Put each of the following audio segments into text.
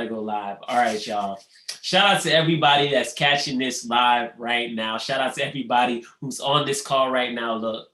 gotta go live. All right, y'all. Shout out to everybody that's catching this live right now. Shout out to everybody who's on this call right now. Look.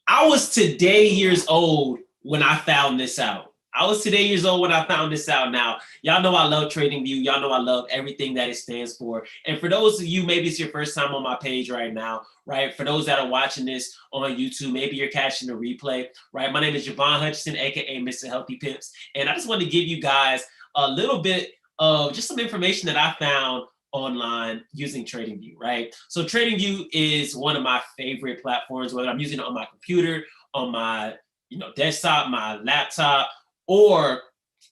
I was today years old when I found this out. I was today years old when I found this out. Now, y'all know I love TradingView. Y'all know I love everything that it stands for. And for those of you, maybe it's your first time on my page right now, right? For those that are watching this on YouTube, maybe you're catching the replay, right? My name is Javon Hutchinson, aka Mr. Healthy Pips. And I just want to give you guys a little bit of just some information that I found online using TradingView, right? So TradingView is one of my favorite platforms, whether I'm using it on my computer, on my desktop, my laptop, or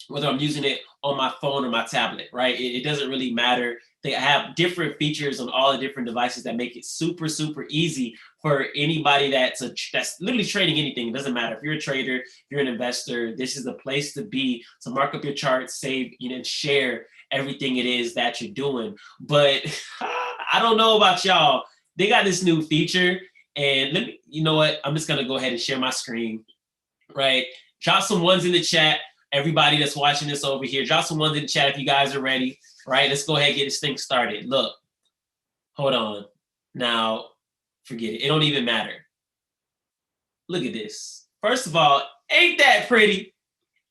whether I'm using it on my phone or my tablet, right? It doesn't really matter. They have different features on all the different devices that make it super, super easy for anybody that's literally trading anything. It doesn't matter if you're a trader, if you're an investor, this is the place to be to mark up your charts, save, and share everything it is that you're doing. But I don't know about y'all. They got this new feature, and you know what? I'm just gonna go ahead and share my screen, right? Drop some ones in the chat. Everybody that's watching this over here, drop some ones in the chat if you guys are ready, right? Let's go ahead and get this thing started. Look, hold on. Now, forget it. It don't even matter. Look at this. First of all, ain't that pretty?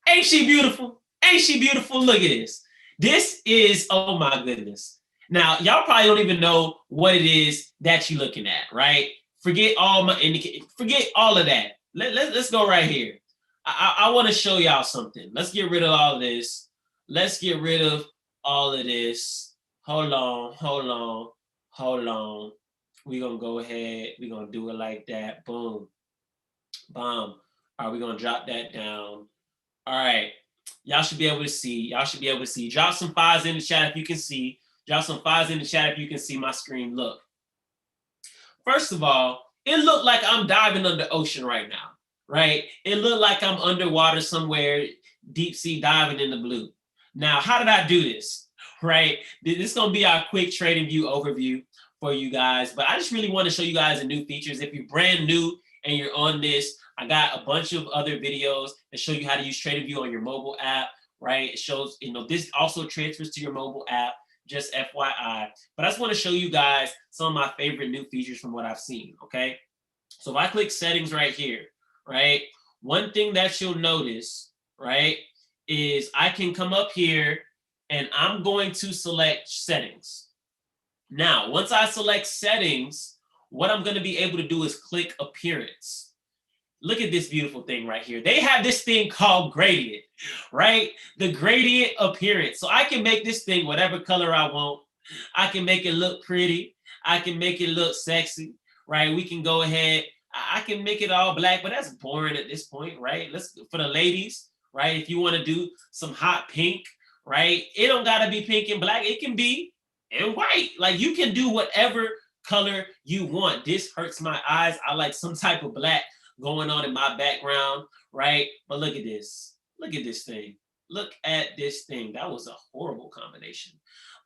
Ain't she beautiful? Ain't she beautiful? Look at this. This is, oh my goodness. Now, y'all probably don't even know what it is that you're looking at, right? Forget all my indicators. Forget all of that. Let's go right here. I want to show y'all something. Let's get rid of all of this. Let's get rid of all of this. Hold on. We're going to go ahead. We're going to do it like that. Boom. Bomb. All right, we're going to drop that down. All right. Y'all should be able to see. Drop some fives in the chat if you can see. Drop some fives in the chat if you can see my screen. Look. First of all, it looked like I'm diving under the ocean right now. Right? It looked like I'm underwater somewhere, deep sea diving in the blue. Now, how did I do this? Right? This is going to be our quick TradingView overview for you guys. But I just really want to show you guys the new features. If you're brand new and you're on this, I got a bunch of other videos that show you how to use TradingView on your mobile app. Right? It shows, this also transfers to your mobile app. Just FYI. But I just want to show you guys some of my favorite new features from what I've seen. Okay? So if I click settings right here, right? One thing that you'll notice, right, is I can come up here and I'm going to select settings. Now, once I select settings, what I'm going to be able to do is click appearance. Look at this beautiful thing right here. They have this thing called gradient, right? The gradient appearance. So I can make this thing whatever color I want. I can make it look pretty. I can make it look sexy, right? We can go ahead. I can make it all black, but that's boring at this point, right? For the ladies, right? If you want to do some hot pink, right? It don't got to be pink and black. It can be in white. Like you can do whatever color you want. This hurts my eyes. I like some type of black going on in my background, right? But look at this. Look at this thing. Look at this thing. That was a horrible combination.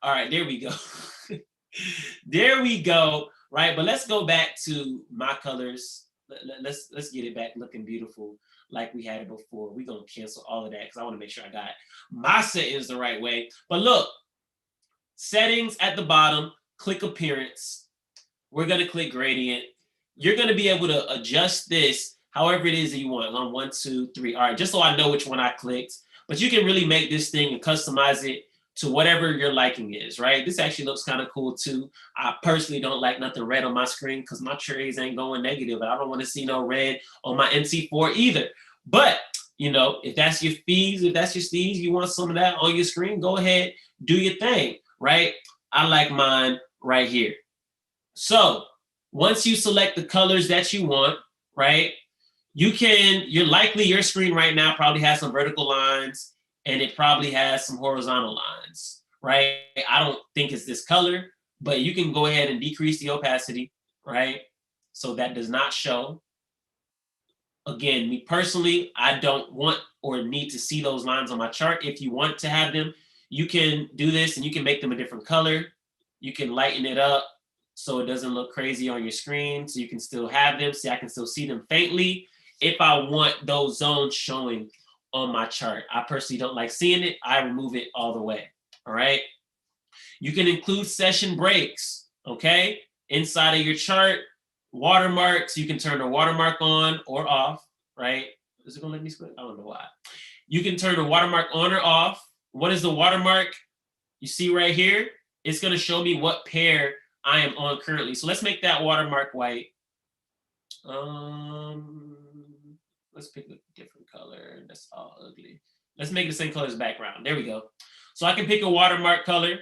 All right, there we go. There we go. Right, but let's go back to my colors. Let's get it back looking beautiful like we had it before. We're gonna cancel all of that because I want to make sure I got my settings the right way. But look, settings at the bottom, click appearance. We're gonna click gradient. You're gonna be able to adjust this however it is that you want. On 1, 2, 3. All right, just so I know which one I clicked. But you can really make this thing and customize it to whatever your liking is, right? This actually looks kind of cool too. I personally don't like nothing red on my screen because my trades ain't going negative. I don't want to see no red on my MC4 either. But, if that's your fees, if that's your steeds, you want some of that on your screen, go ahead, do your thing, right? I like mine right here. So once you select the colors that you want, right, your screen right now probably has some vertical lines and it probably has some horizontal lines, right? I don't think it's this color, but you can go ahead and decrease the opacity, right? So that does not show. Again, me personally, I don't want or need to see those lines on my chart. If you want to have them, you can do this and you can make them a different color. You can lighten it up so it doesn't look crazy on your screen, so you can still have them. See, I can still see them faintly if I want those zones showing on my chart. I personally don't like seeing it. I remove it all the way. All right. You can include session breaks, okay? Inside of your chart, watermarks, you can turn the watermark on or off, right? Is it gonna let me split? I don't know why. You can turn the watermark on or off. What is the watermark? You see right here, it's gonna show me what pair I am on currently. So let's make that watermark white. Let's pick a different color. That's all ugly. Let's make it the same color as background. There we go. So I can pick a watermark color,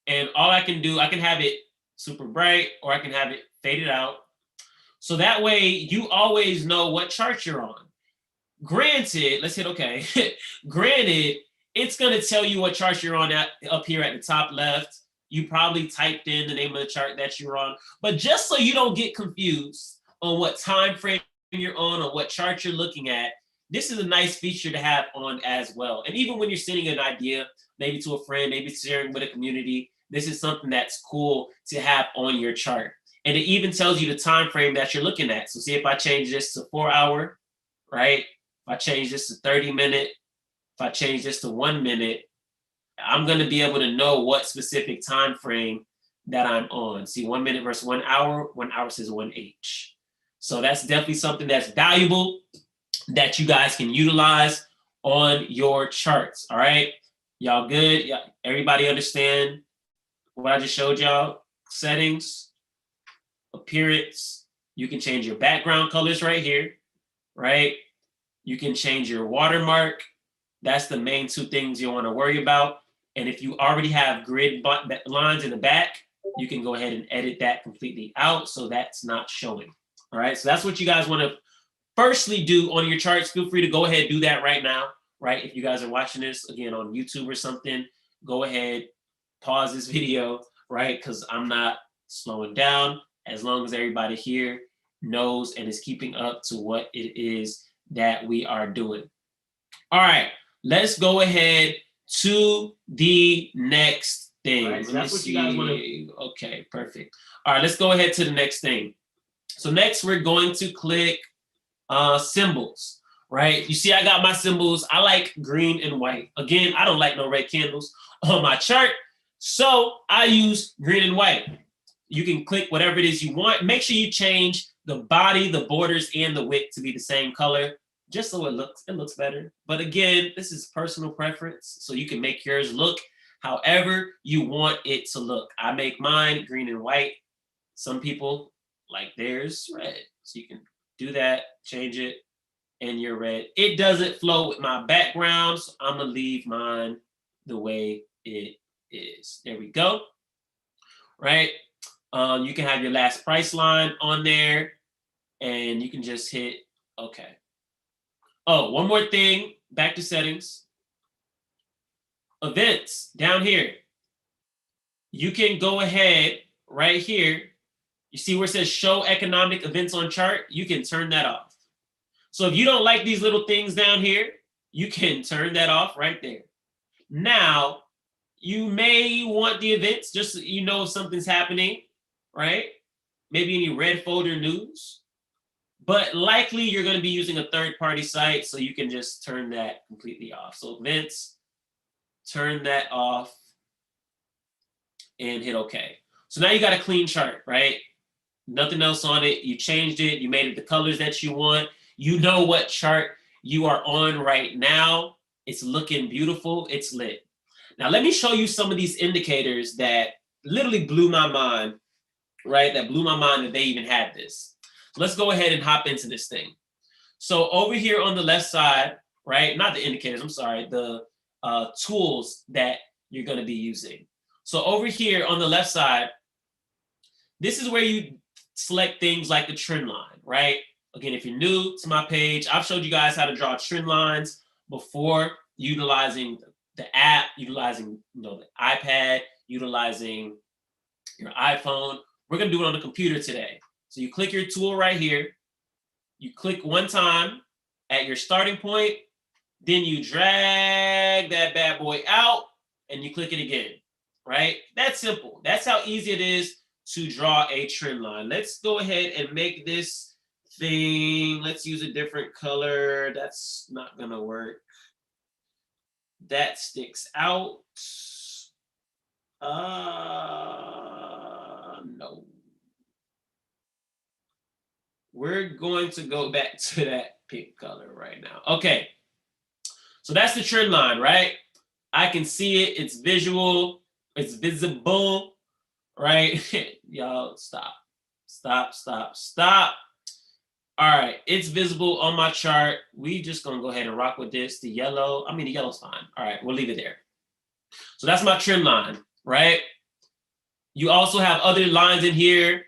and all I can do, I can have it super bright or I can have it faded out. So that way you always know what chart you're on. Granted, let's hit okay. Granted, it's gonna tell you what chart you're on up here at the top left. You probably typed in the name of the chart that you're on, but just so you don't get confused on what time frame you're on or what chart you're looking at, this is a nice feature to have on as well. And even when you're sending an idea, maybe to a friend, maybe sharing with a community, this is something that's cool to have on your chart. And it even tells you the time frame that you're looking at. So see if I change this to 4 hour, right? If I change this to 30 minute, if I change this to 1 minute, I'm going to be able to know what specific time frame that I'm on. See, 1 minute versus 1 hour, 1 hour says 1H. So that's definitely something that's valuable that you guys can utilize on your charts. All right. Y'all good? Yeah, everybody understand what I just showed y'all? Settings, appearance. You can change your background colors right here, right? You can change your watermark. That's the main two things you want to worry about. And if you already have grid lines in the back, you can go ahead and edit that completely out so that's not showing. All right, so that's what you guys want to firstly do on your charts. Feel free to go ahead and do that right now, right? If you guys are watching this, again, on YouTube or something, go ahead, pause this video, right? Because I'm not slowing down as long as everybody here knows and is keeping up to what it is that we are doing. All right, let's go ahead to the next thing. Right, so that's what you guys want to. Okay, perfect. All right, let's go ahead to the next thing. So next, we're going to click symbols, right? You see, I got my symbols. I like green and white. Again, I don't like no red candles on my chart, so I use green and white. You can click whatever it is you want. Make sure you change the body, the borders, and the width to be the same color, just so it looks better. But again, this is personal preference, so you can make yours look however you want it to look. I make mine green and white. Some people like theirs red, so you can do that, change it, and you're red. It doesn't flow with my background, so I'm gonna leave mine the way it is. There we go. Right? You can have your last price line on there, and you can just hit okay. Oh, one more thing, back to settings. Events, down here. You can go ahead right here. You see where it says show economic events on chart? You can turn that off. So if you don't like these little things down here, you can turn that off right there. Now, you may want the events just so you know if something's happening, right? Maybe any red folder news. But likely you're going to be using a third-party site, so you can just turn that completely off. So events, turn that off, and hit OK. So now you got a clean chart, right? Nothing else on it. You changed it. You made it the colors that you want. You know what chart you are on right now. It's looking beautiful. It's lit. Now, let me show you some of these indicators that literally blew my mind, right? That blew my mind that they even had this. So let's go ahead and hop into this thing. So over here on the left side, right? Not the indicators, I'm sorry, the tools that you're going to be using. So over here on the left side, this is where you select things like the trend line, right? Again, if you're new to my page, I've showed you guys how to draw trend lines before, utilizing the app, utilizing the iPad, utilizing your iPhone. We're gonna do it on the computer today. So you click your tool right here, you click one time at your starting point, then you drag that bad boy out and you click it again, right? That's simple. That's how easy it is to draw a trend line. Let's go ahead and make this thing, let's use a different color. That's not gonna work. that sticks out. No. We're going to go back to that pink color right now. Okay. So that's the trend line, right? I can see it. It's visual. It's visible, right? Y'all stop. Stop, stop, stop. All right, it's visible on my chart. We just gonna go ahead and rock with this. The yellow, the yellow's fine. All right, we'll leave it there. So that's my trend line, right? You also have other lines in here,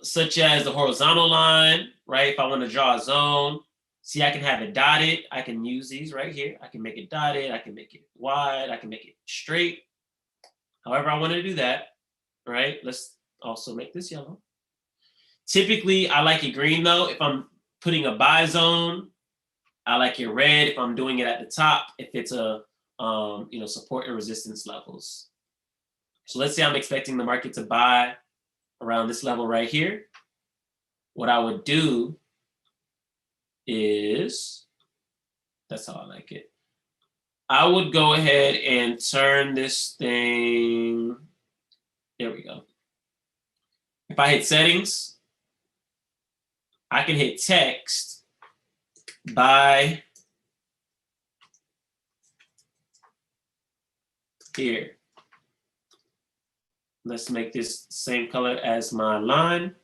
such as the horizontal line, right? If I want to draw a zone, see, I can have it dotted. I can use these right here. I can make it dotted. I can make it wide. I can make it straight. However I want to do that, right? Let's also make this yellow. Typically, I like it green though. If I'm putting a buy zone, I like it red if I'm doing it at the top, if it's a support and resistance levels. So let's say I'm expecting the market to buy around this level right here. What I would do is, that's how I like it. I would go ahead and turn this thing, there we go. If I hit settings, I can hit text by here. Let's make this same color as my line.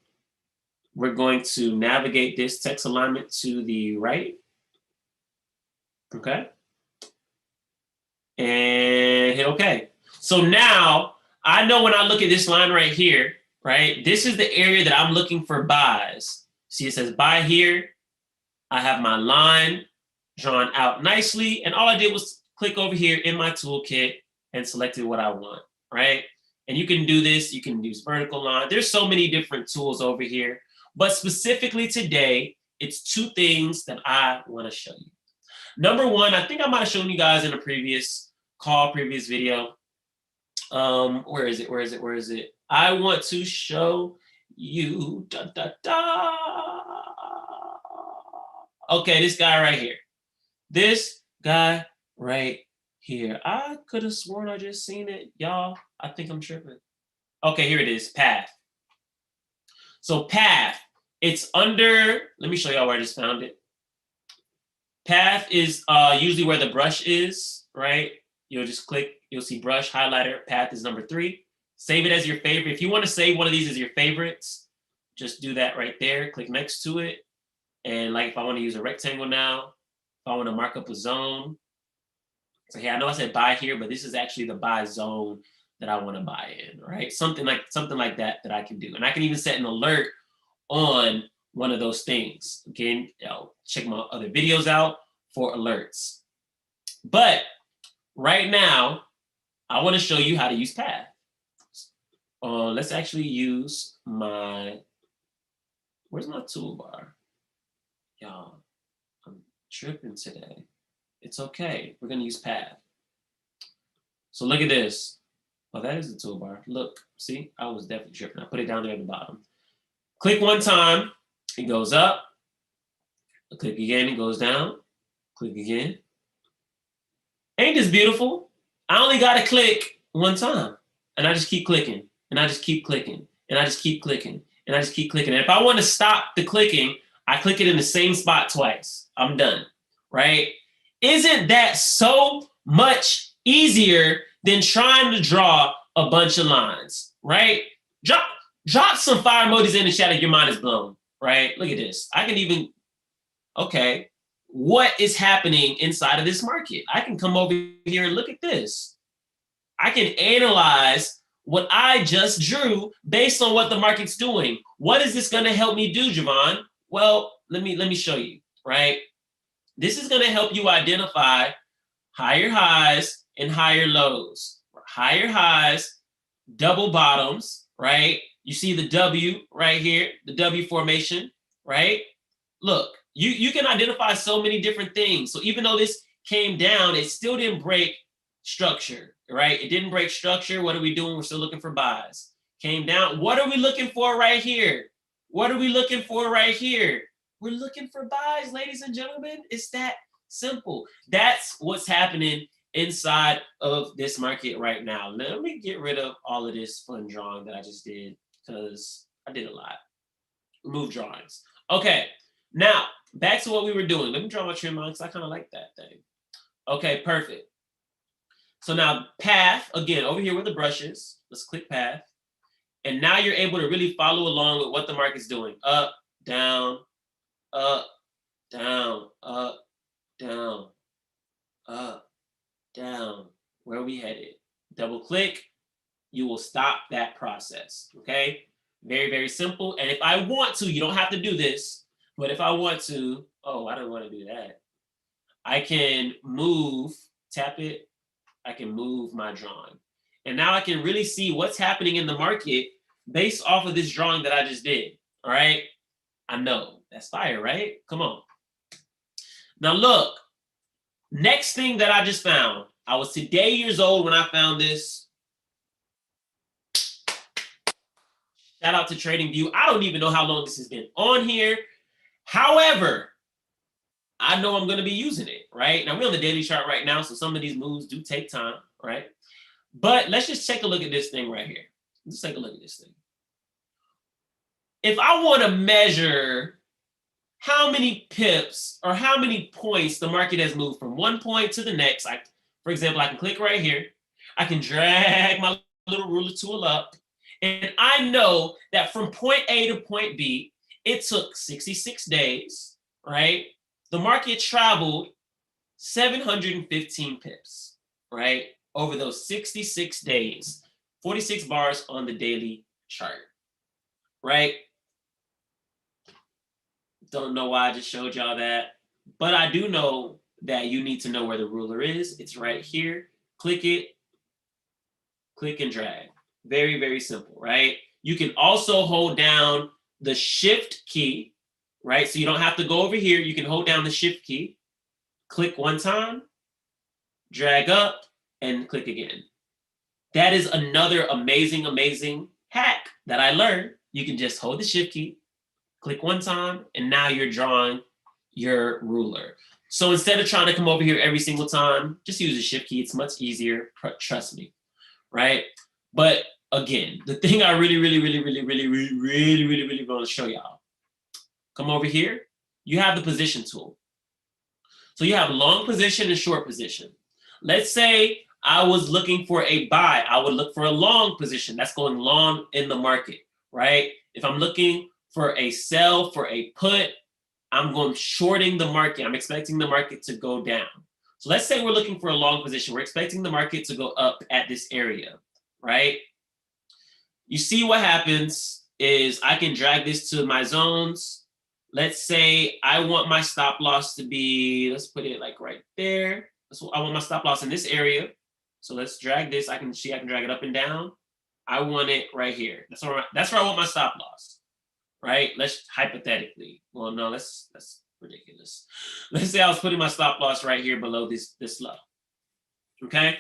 We're going to navigate this text alignment to the right. Okay. And hit OK. So now I know when I look at this line right here, right, this is the area that I'm looking for buys. See, it says buy here. I have my line drawn out nicely. And all I did was click over here in my toolkit and selected what I want, right? And you can do this. You can use vertical line. There's so many different tools over here. But specifically today, it's two things that I want to show you. Number one, I think I might have shown you guys in a previous video. Where is it? I want to show you, Okay, this guy right here. This guy right here. I could have sworn I just seen it. Y'all, I think I'm tripping. Okay, here it is, path. So path, it's under, let me show y'all where I just found it. Path is usually where the brush is, right? You'll just click, you'll see brush, highlighter, path is number 3. Save it as your favorite. If you want to save one of these as your favorites, just do that right there. Click next to it. And like if I want to use a rectangle now, if I want to mark up a zone. So hey, I know I said buy here, but this is actually the buy zone that I want to buy in, right? Something like that I can do. And I can even set an alert on one of those things. Again, check my other videos out for alerts. But right now, I want to show you how to use path. Let's actually use my, where's my toolbar? Y'all, I'm tripping today. It's okay. We're going to use path. So look at this. Oh, that is the toolbar. Look, see, I was definitely tripping. I put it down there at the bottom. Click one time, it goes up. Click again, it goes down. Click again. Ain't this beautiful? I only got to click one time. And I just keep clicking. And I just keep clicking. And I just keep clicking. And I just keep clicking. And if I want to stop the clicking, I click it in the same spot twice. I'm done, right? Isn't that so much easier than trying to draw a bunch of lines, right? Drop some fire emojis in the chat if your mind is blown, right? Look at this. I can even, okay, what is happening inside of this market? I can come over here and look at this. I can analyze what I just drew based on what the market's doing. What is this going to help me do, Javon? Well, let me show you, right? This is going to help you identify higher highs and higher lows. Higher highs, double bottoms, right? You see the W right here, the W formation, right? Look, you can identify so many different things. So even though this came down, it still didn't break structure, right? It didn't break structure. What are we doing? We're still looking for buys. Came down. What are we looking for right here? What are we looking for right here? We're looking for buys, ladies and gentlemen. It's that simple. That's what's happening inside of this market right now. Let me get rid of all of this fun drawing that I just did because I did a lot. Remove drawings. Okay, now back to what we were doing. Let me draw my trend line because I kind of like that thing. Okay, perfect. So now path, again, over here with the brushes, let's click path. And now you're able to really follow along with what the market's doing. Up, down, up, down, up, down, up, down. Where are we headed? Double click, you will stop that process, okay? Very, very simple. And if I want to, you don't have to do this, but if I want to, oh, I don't want to do that. I can move, tap it, I can move my drawing. And now I can really see what's happening in the market based off of this drawing that I just did, all right? I know, that's fire, right? Come on. Now look, next thing that I just found, I was today years old when I found this. Shout out to TradingView. I don't even know how long this has been on here. However, I know I'm going to be using it, right? Now, we're on the daily chart right now, so some of these moves do take time, right? But let's just take a look at this thing right here. Let's take a look at this thing. If I want to measure how many pips or how many points the market has moved from one point to the next, for example, I can click right here. I can drag my little ruler tool up. And I know that from point A to point B, it took 66 days, right? The market traveled 715 pips, right? Over those 66 days, 46 bars on the daily chart, right? Don't know why I just showed y'all that, but I do know that you need to know where the ruler is. It's right here. Click it, click and drag. Very, very simple, right? You can also hold down the shift key, right? So you don't have to go over here. You can hold down the shift key, click one time, drag up, and click again. That is another amazing, amazing hack that I learned. You can just hold the shift key, click one time, and now you're drawing your ruler. So instead of trying to come over here every single time, just use the shift key. It's much easier, trust me, right? But again, the thing I really want to show y'all. Come over here. You have the position tool. So you have long position and short position. Let's say I was looking for a buy. I would look for a long position. That's going long in the market, right? If I'm looking for a sell, for a put, I'm going shorting the market. I'm expecting the market to go down. So let's say we're looking for a long position. We're expecting the market to go up at this area, right? You see what happens is I can drag this to my zones. Let's say I want my stop loss to be, let's put it like right there. I want my stop loss in this area. So let's drag this. I can drag it up and down. I want it right here. That's where I want my stop loss, right? Let's hypothetically. Well, no, that's ridiculous. Let's say I was putting my stop loss right here below this low. Okay.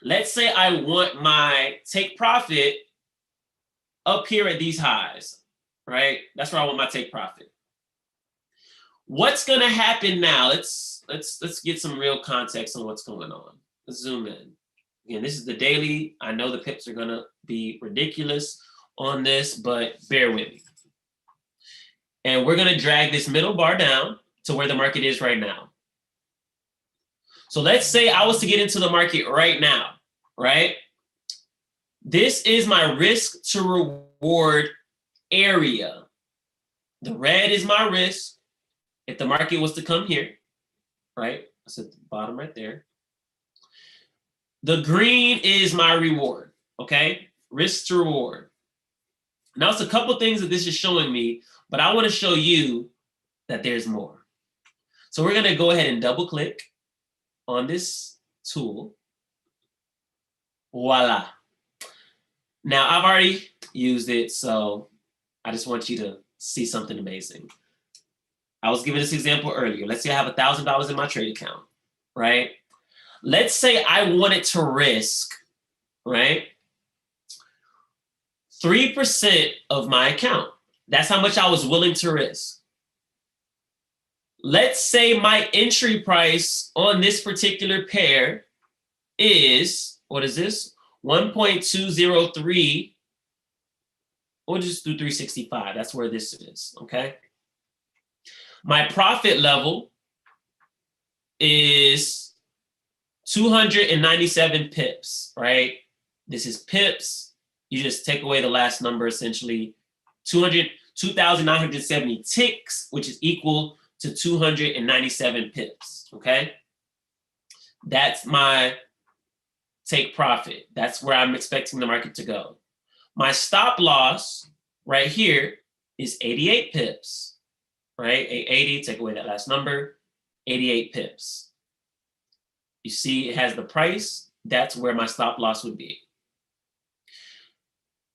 Let's say I want my take profit up here at these highs, right? That's where I want my take profit. What's gonna happen now? Let's get some real context on what's going on. Let's zoom in. Again, this is the daily. I know the pips are gonna be ridiculous on this, but bear with me. And we're gonna drag this middle bar down to where the market is right now. So let's say I was to get into the market right now, right? This is my risk to reward area. The red is my risk. If the market was to come here, right? That's at the bottom right there. The green is my reward, okay? Risk to reward. Now, it's a couple things that this is showing me, but I want to show you that there's more. So we're going to go ahead and double click on this tool. Voila. Now, I've already used it, so I just want you to see something amazing. I was giving this example earlier. Let's say I have $1,000 in my trade account, right? Let's say I wanted to risk, right, 3% of my account. That's how much I was willing to risk. let's say my entry price on this particular pair is, what is this? 1.203. We'll just do 365. That's where this is, okay? My profit level is 297 pips, right? This is pips. You just take away the last number, essentially. 2,970 ticks, which is equal to 297 pips, okay? That's my take profit. That's where I'm expecting the market to go. My stop loss right here is 88 pips, right? 80, take away that last number, 88 pips. You see it has the price. That's where my stop loss would be.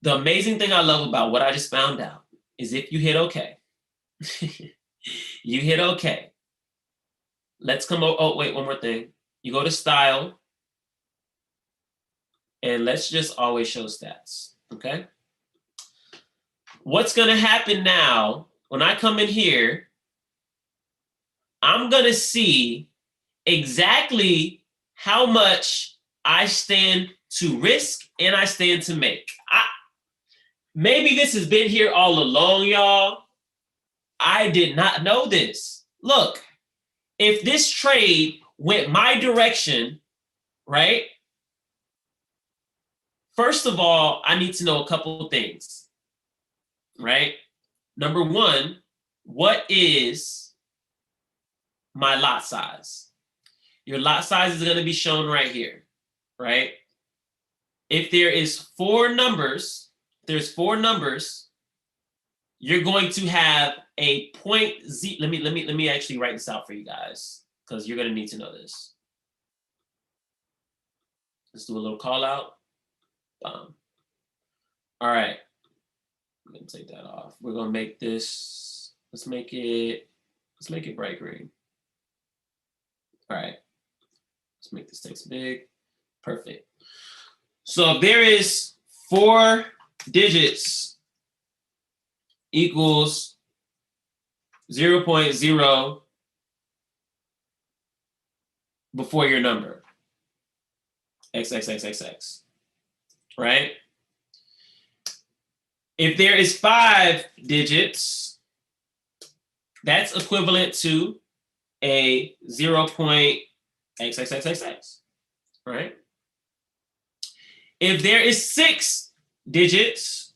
The amazing thing I love about what I just found out is if you hit OK, you hit OK. Let's come over. Oh, wait, one more thing. You go to style, and let's just always show stats, okay? What's going to happen now, when I come in here, I'm going to see exactly how much I stand to risk and I stand to make. Maybe this has been here all along, y'all. I did not know this. Look, if this trade went my direction, right? First of all, I need to know a couple of things, right? Number one, what is my lot size? Your lot size is going to be shown right here, right? If there is four numbers, you're going to have a point Z. Let me actually write this out for you guys, because you're going to need to know this. Let's do a little call out. All right. I'm going to take that off. We're going to make this, let's make it bright green. All right. Let's make this text big. Perfect. So if there is 4 digits equals 0.0 before your number, XXXXX, right? If there is 5 digits, that's equivalent to a 0.XXXXX, right? If there is 6 digits,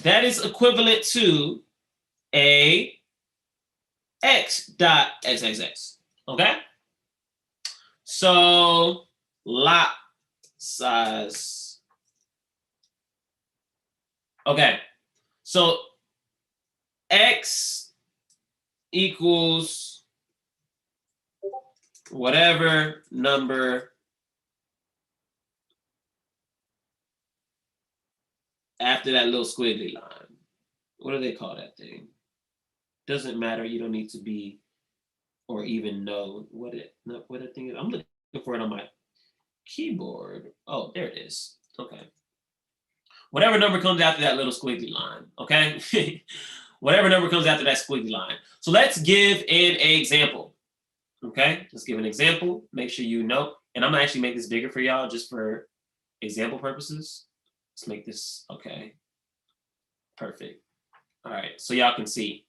that is equivalent to a X.XXX, okay? So lot size. Okay, so X equals whatever number after that little squiggly line. What do they call that thing? Doesn't matter. You don't need to be or even know what that thing is. I'm looking for it on my keyboard. Oh, there it is. Okay. Whatever number comes after that little squiggly line, okay? Whatever number comes after that squiggly line. So let's give an example, okay? Let's give an example. Make sure you know. And I'm gonna actually make this bigger for y'all just for example purposes. Let's make this, okay. Perfect. All right, so y'all can see.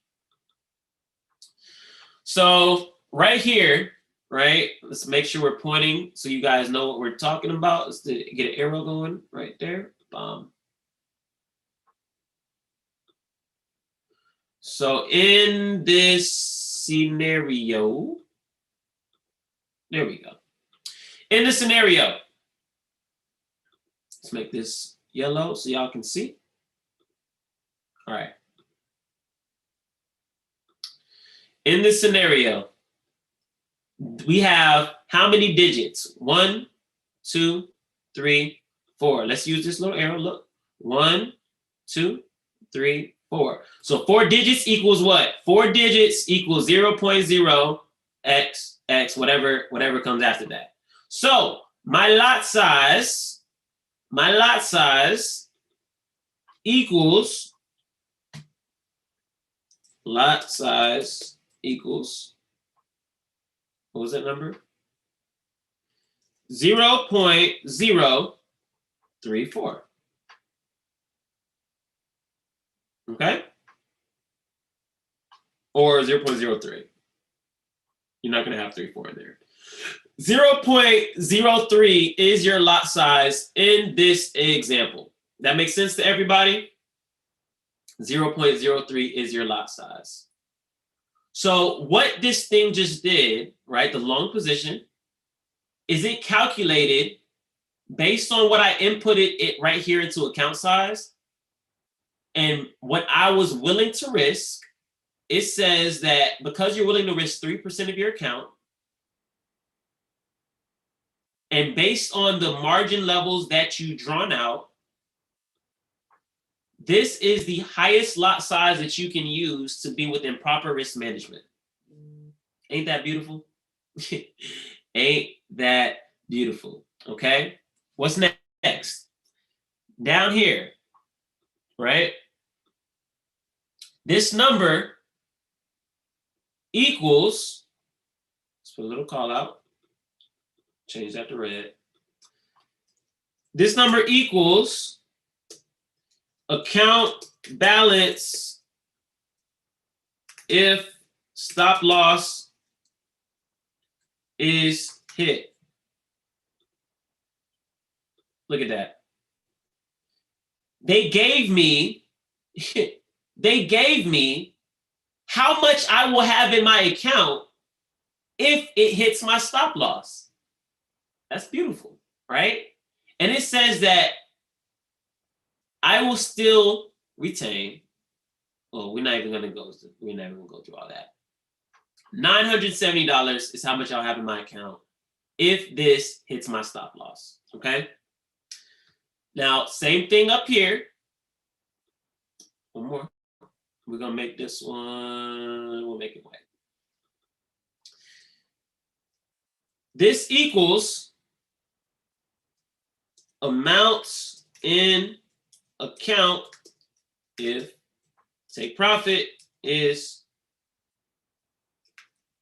So right here, right? Let's make sure we're pointing so you guys know what we're talking about. Let's get an arrow going right there. So in this scenario, there we go. In the scenario, let's make this yellow so y'all can see. All right. In this scenario, we have how many digits? 1, 2, 3, 4. Let's use this little arrow. Look. 1, 2, 3, 4. So 4 digits equals what? 4 digits equals 0.0 x x whatever comes after that. So my lot size equals lot size equals, what was that number? 0.034. Okay? Or 0.03. You're not going to have 3, 4 in there. 0.03 is your lot size in this example. That makes sense to everybody? 0.03 is your lot size. So what this thing just did, right, the long position, is it calculated based on what I inputted it right here into account size and what I was willing to risk. It says that because you're willing to risk 3% of your account, and based on the margin levels that you drawn out, this is the highest lot size that you can use to be within proper risk management. Ain't that beautiful? Ain't that beautiful? Okay. What's next? Down here, right? This number equals, let's put a little call out, change that to red. This number equals account balance if stop loss is hit. Look at that. They gave me how much I will have in my account if it hits my stop loss. That's beautiful, right? And it says that I will still retain. Well, we're not even gonna go through all that. $970 is how much I'll have in my account if this hits my stop loss. Okay. Now, same thing up here. One more. We're gonna make this one, we'll make it white. This equals amounts in account if take profit is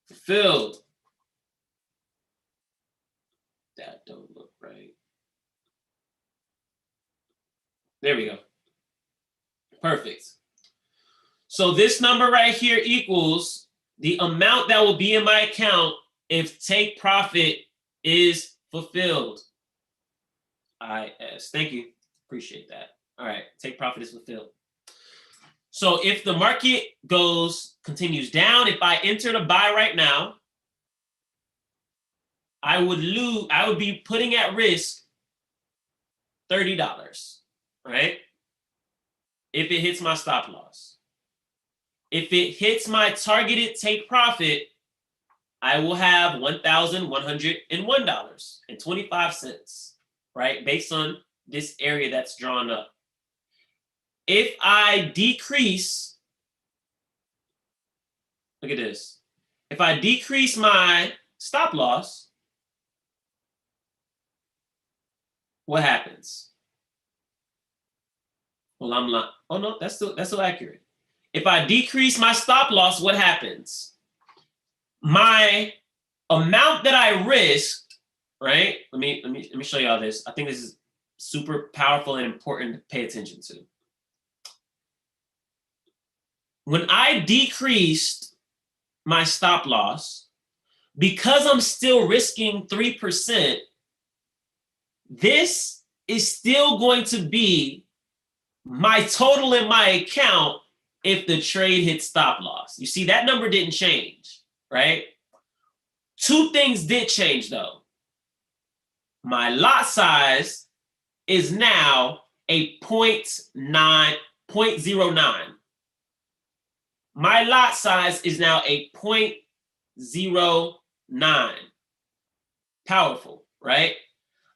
fulfilled. That don't look right. There we go. Perfect. So this number right here equals the amount that will be in my account if take profit is fulfilled. IS. Thank you. Appreciate that. All right. Take profit is fulfilled. So if the market continues down, if I enter to buy right now, I would be putting at risk $30, right? If it hits my stop loss. If it hits my targeted take profit, I will have $1,101.25, right? Based on this area that's drawn up. If I decrease, look at this. If I decrease my stop loss, what happens? Well, I'm like, oh no, that's still accurate. If I decrease my stop loss, what happens? My amount that I risked, right? Let me show y'all this. I think this is super powerful and important to pay attention to. When I decreased my stop loss, because I'm still risking 3%, this is still going to be my total in my account if the trade hits stop loss. You see, that number didn't change, right? Two things did change though. My lot size is now a 0.09. My lot size is now a 0.09. Powerful, right?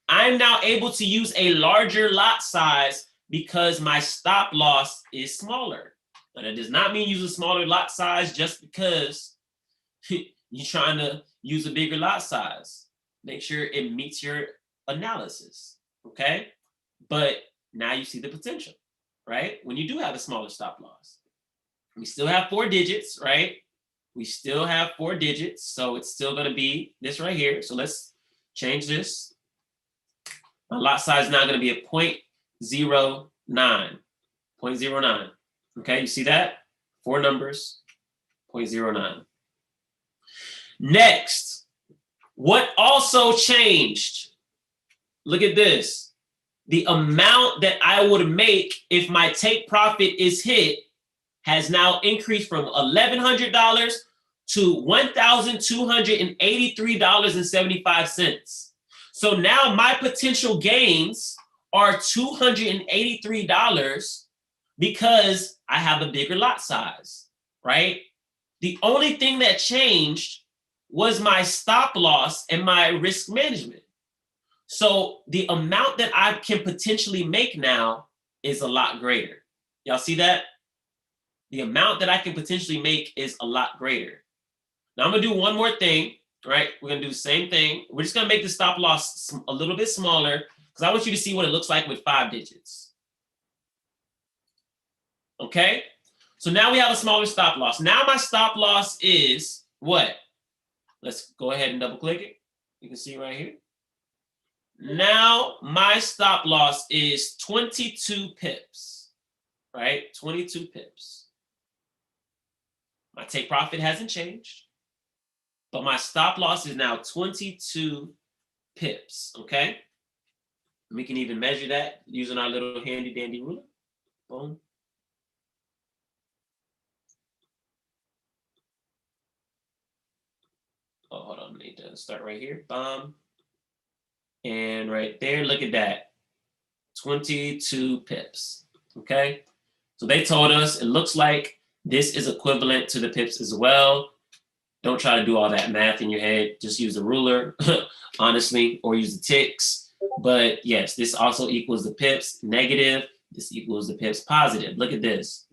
I'm now able to use a larger lot size because my stop loss is smaller. But that does not mean use a smaller lot size just because you're trying to use a bigger lot size. Make sure it meets your analysis, okay? But now you see the potential, right? When you do have a smaller stop loss. We still have 4 digits, right? We still have 4 digits, so it's still going to be this right here. So let's change this. My lot size is now going to be a 0.09. 0.09. Okay, you see that? 4 numbers, 0.09. Next, what also changed? Look at this. The amount that I would make if my take profit is hit has now increased from $1,100 to $1,283.75. So now my potential gains are $283 because I have a bigger lot size, right? The only thing that changed was my stop loss and my risk management. So the amount that I can potentially make now is a lot greater. Y'all see that? The amount that I can potentially make is a lot greater. Now I'm gonna do one more thing, right? We're gonna do the same thing. We're just gonna make the stop loss a little bit smaller because I want you to see what it looks like with 5 digits. Okay? So now we have a smaller stop loss. Now my stop loss is what? Let's go ahead and double click it. You can see right here. Now my stop loss is 22 pips, right? 22 pips. My take profit hasn't changed, but my stop loss is now 22 pips, okay? We can even measure that using our little handy dandy ruler. Boom. Oh, hold on, I need to start right here. And right there, look at that. 22 pips, okay? So they told us it looks like this is equivalent to the pips as well. Don't try to do all that math in your head. Just use a ruler, honestly, or use the ticks. But yes, this also equals the pips negative. This equals the pips positive. Look at this.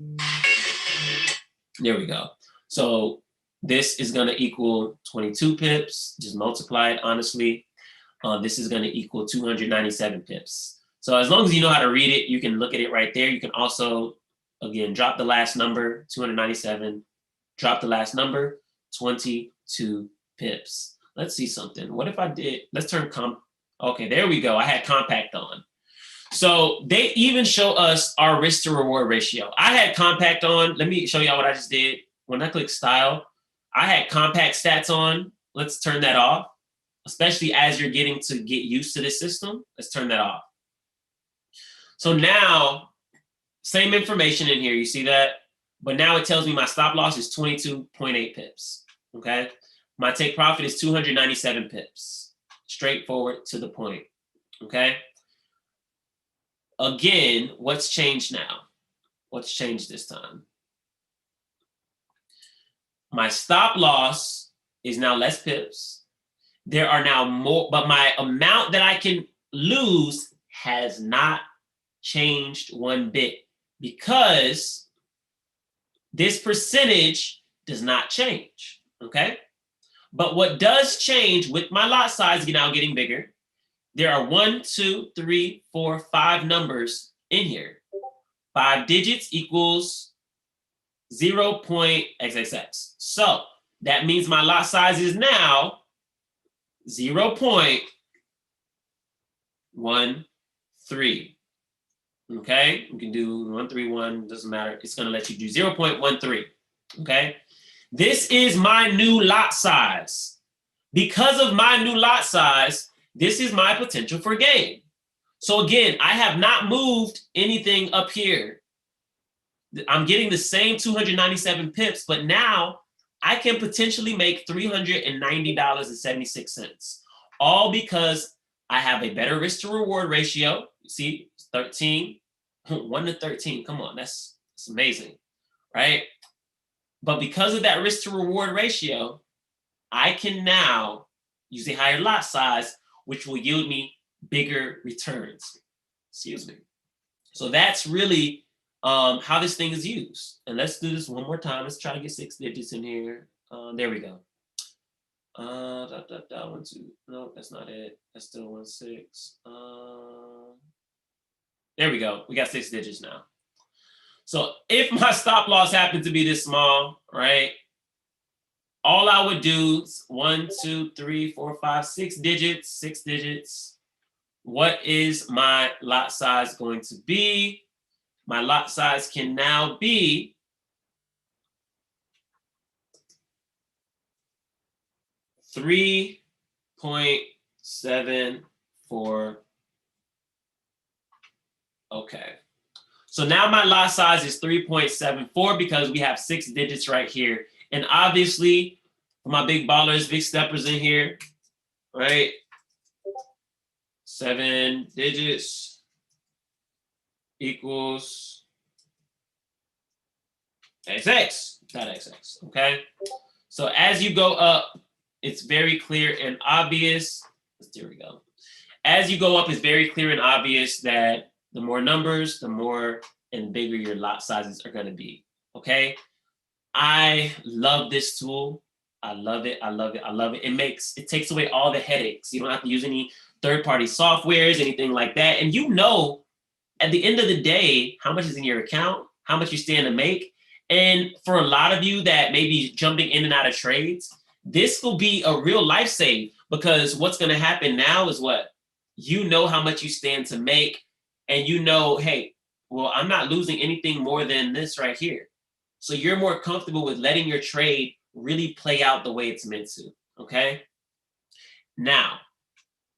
There we go. So this is going to equal 22 pips. Just multiply it, honestly. This is going to equal 297 pips. So as long as you know how to read it, you can look at it right there. You can also, again, drop the last number, 297. Drop the last number, 22 pips. Let's see something. What if I did, let's turn okay, there we go. I had compact on. So they even show us our risk to reward ratio. I had compact on. Let me show y'all what I just did. When I click style, I had compact stats on. Let's turn that off, especially as you're getting to get used to this system. Let's turn that off. So now, same information in here. You see that? But now it tells me my stop loss is 22.8 pips, okay? My take profit is 297 pips. Straightforward to the point, okay? Again, what's changed now? What's changed this time? My stop loss is now less pips. There are now more, but my amount that I can lose has not changed one bit because this percentage does not change, okay? But what does change with my lot size now getting bigger, there are 1, 2, 3, 4, 5 numbers in here. 5 digits equals 0.xxx. So that means my lot size is now 0.13. Okay, you can do 131, doesn't matter. It's going to let you do 0.13. Okay, this is my new lot size. Because of my new lot size, this is my potential for gain. So again, I have not moved anything up here. I'm getting the same 297 pips, but now I can potentially make $390.76, all because I have a better risk to reward ratio. You see, 13, 1 to 13. Come on, that's amazing, right? But because of that risk to reward ratio, I can now use a higher lot size, which will yield me bigger returns. Excuse me. So that's really how this thing is used. And let's do this one more time. Let's try to get 6 digits in here. There we go. 1, 2. No, that's not it. That's still 1, 6. There we go. We got 6 digits now. So if my stop loss happened to be this small, right? All I would do is 1, 2, 3, 4, 5, 6 digits, 6 digits. What is my lot size going to be? My lot size can now be 3.74. Okay. So now my lot size is 3.74 because we have 6 digits right here. And obviously, for my big ballers, big steppers in here, right? 7 digits equals XX, not XX, okay? So as you go up, it's very clear and obvious. There we go. As you go up, it's very clear and obvious that the more numbers, the more and bigger your lot sizes are going to be, okay? I love this tool. I love it. I love it. I love it. It takes away all the headaches. You don't have to use any third-party softwares, anything like that. And you know, at the end of the day, how much is in your account, how much you stand to make. And for a lot of you that may be jumping in and out of trades, this will be a real life save, because what's going to happen now is what? You know how much you stand to make, and you know, hey, well, I'm not losing anything more than this right here. So you're more comfortable with letting your trade really play out the way it's meant to, okay? Now,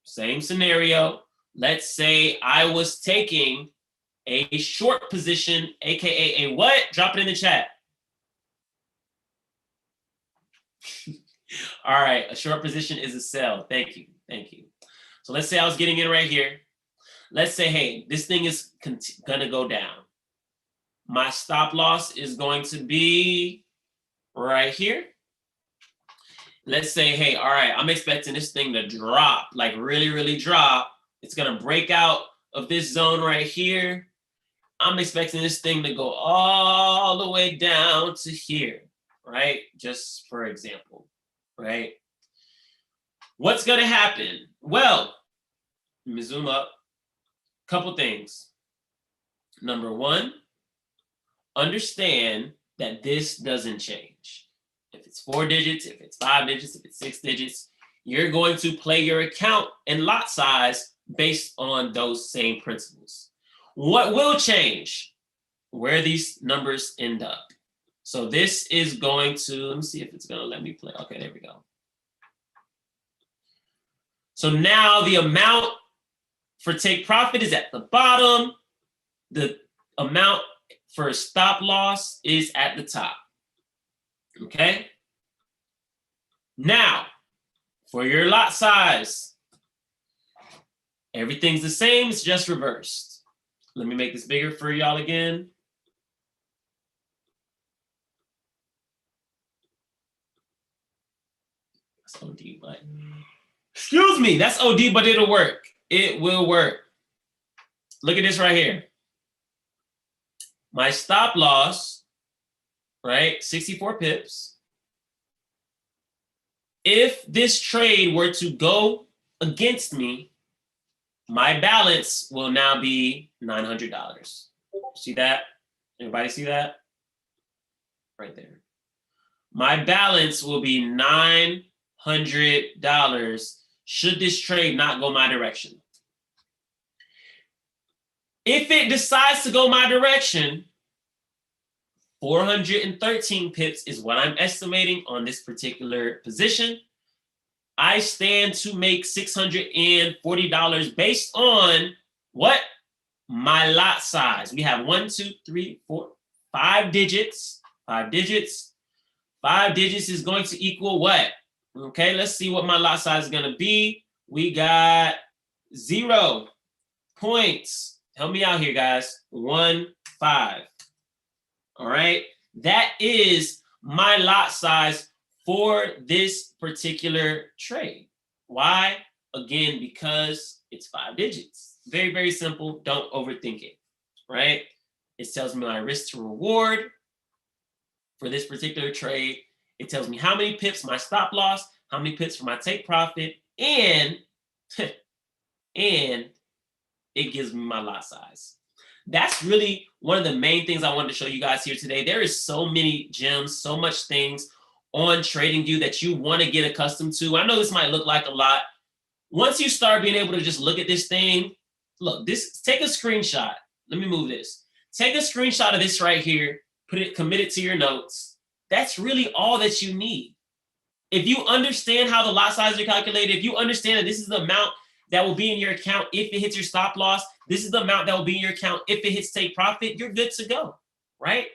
same scenario. Let's say I was taking a short position, AKA a what? Drop it in the chat. All right, a short position is a sell. Thank you, thank you. So let's say I was getting in right here. Let's say, hey, this thing is gonna go down. My stop loss is going to be right here. Let's say, hey, all right, I'm expecting this thing to drop, like really, really drop. It's gonna break out of this zone right here. I'm expecting this thing to go all the way down to here, right? Just for example, right? What's gonna happen? Well, let me zoom up. Couple things. Number one, understand that this doesn't change. If it's 4 digits, if it's 5 digits, if it's 6 digits, you're going to play your account and lot size based on those same principles. What will change? Where these numbers end up. So this is going to, let me see if it's going to let me play. Okay, there we go. So now the amount for take profit is at the bottom. The amount for stop loss is at the top. Okay? Now, for your lot size, everything's the same, it's just reversed. Let me make this bigger for y'all again. That's OD, but excuse me, that's OD, but it'll work. It will work. Look at this right here. My stop loss, right? 64 pips. If this trade were to go against me, my balance will now be $900. See that? Everybody see that? Right there. My balance will be $900 should this trade not go my direction. If it decides to go my direction, 413 pips is what I'm estimating on this particular position. I stand to make $640 based on what? My lot size. We have 1, 2, 3, 4, 5 digits. 5 digits. 5 digits is going to equal what? Okay, let's see what my lot size is going to be. We got 0 points. Help me out here, guys. 1, 5. All right. That is my lot size for this particular trade. Why? Again, because it's 5 digits. Very, very simple. Don't overthink it. Right? It tells me my risk to reward for this particular trade. It tells me how many pips my stop loss, how many pips for my take profit, and it gives me my lot size. that's really one of the main things I wanted to show you guys here today. There is so many gems, so much things on TradingView that you want to get accustomed to. I know this might look like a lot. Once you start being able to just look at this thing, look, take a screenshot. Let me move this. Take a screenshot of this right here, commit it to your notes. That's really all that you need. If you understand how the lot sizes are calculated, if you understand that this is the amount that will be in your account if it hits your stop loss, this is the amount that will be in your account if it hits take profit, you're good to go, right?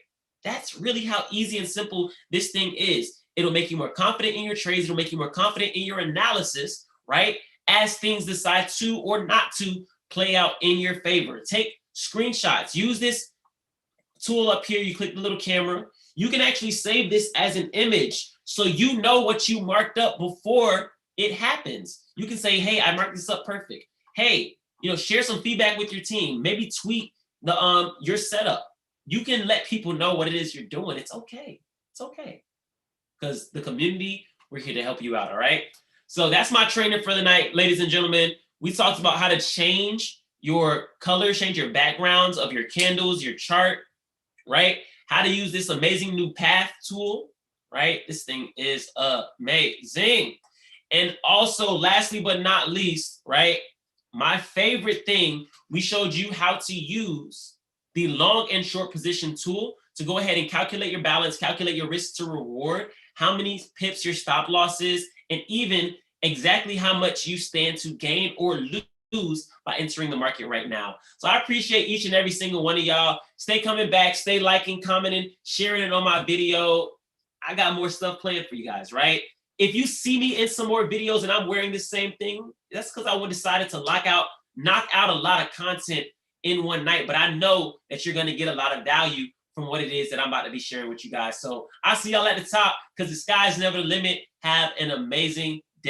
That's really how easy and simple this thing is. It'll make you more confident in your trades. It'll make you more confident in your analysis, right? As things decide to or not to play out in your favor. Take screenshots. Use this tool up here. You click the little camera. You can actually save this as an image so you know what you marked up before it happens. You can say, hey, I marked this up perfect. Hey, share some feedback with your team. Maybe tweet your setup. You can let people know what it is you're doing. It's okay. It's okay. Because the community, we're here to help you out, all right? So that's my training for the night, ladies and gentlemen. We talked about how to change your colors, change your backgrounds of your candles, your chart, right? How to use this amazing new path tool, right? This thing is amazing. And also, lastly but not least, right? My favorite thing, we showed you how to use the long and short position tool to go ahead and calculate your balance, calculate your risk to reward, how many pips your stop loss is, and even exactly how much you stand to gain or lose by entering the market right now. So I appreciate each and every single one of y'all. Stay coming back, stay liking, commenting, sharing it on my video. I got more stuff planned for you guys, right? If you see me in some more videos and I'm wearing the same thing, that's because I decided to knock out a lot of content in one night. But I know that you're going to get a lot of value from what it is that I'm about to be sharing with you guys. So I'll see y'all at the top because the sky's never the limit. Have an amazing